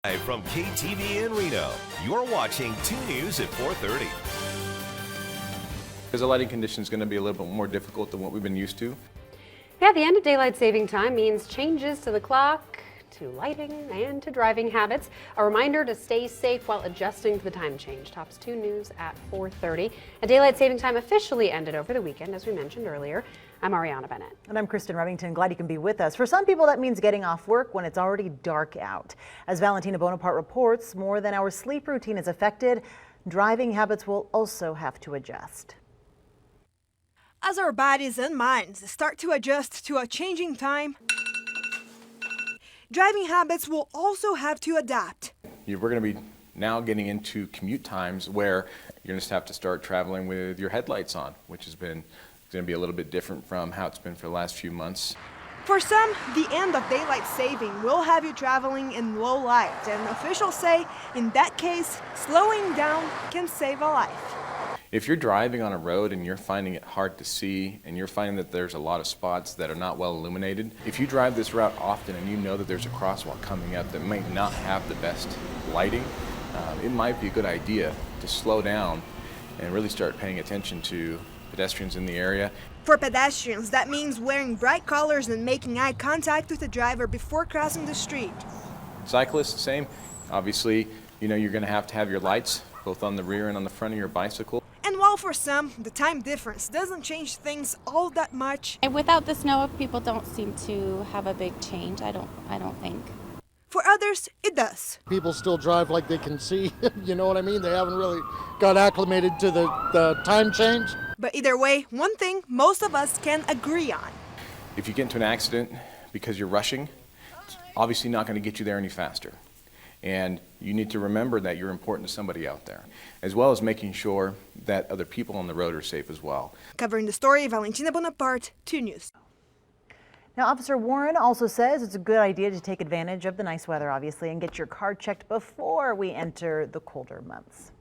Live from KTV in Reno, you're watching 2 News at 4:30. Because the lighting condition is going to be a little bit more difficult than what we've been used to. Yeah, the end of daylight saving time means changes to the clock, to lighting, and to driving habits. A reminder to stay safe while adjusting to the time change. Tops 2 News at 4:30. A daylight saving time officially ended over the weekend, as we mentioned earlier. I'm Ariana Bennett. And I'm Kristen Remington. Glad you can be with us. For some people, that means getting off work when it's already dark out. As Valentina Bonaparte reports, more than our sleep routine is affected, driving habits will also have to adjust. As our bodies and minds start to adjust to a changing time, driving habits will also have to adapt. We're going to be now getting into commute times where you're going to have to start traveling with your headlights on, which has been going to be a little bit different from how it's been for the last few months. For some, the end of daylight saving will have you traveling in low light, and officials say in that case, slowing down can save a life. If you're driving on a road and you're finding it hard to see and you're finding that there's a lot of spots that are not well illuminated, if you drive this route often and you know that there's a crosswalk coming up that might not have the best lighting, it might be a good idea to slow down and really start paying attention to pedestrians in the area. For pedestrians, that means wearing bright colors and making eye contact with the driver before crossing the street. Cyclists, same. Obviously, you're going to have your lights both on the rear and on the front of your bicycle. And while for some, the time difference doesn't change things all that much. And without the snow, people don't seem to have a big change, I don't think. For others, it does. People still drive like they can see, you know what I mean? They haven't really got acclimated to the time change. But either way, one thing most of us can agree on. If you get into an accident because you're rushing, it's obviously not going to get you there any faster. And you need to remember that you're important to somebody out there, as well as making sure that other people on the road are safe as well. Covering the story, Valentina Bonaparte, 2 News. Now, Officer Warren also says it's a good idea to take advantage of the nice weather, obviously, and get your car checked before we enter the colder months.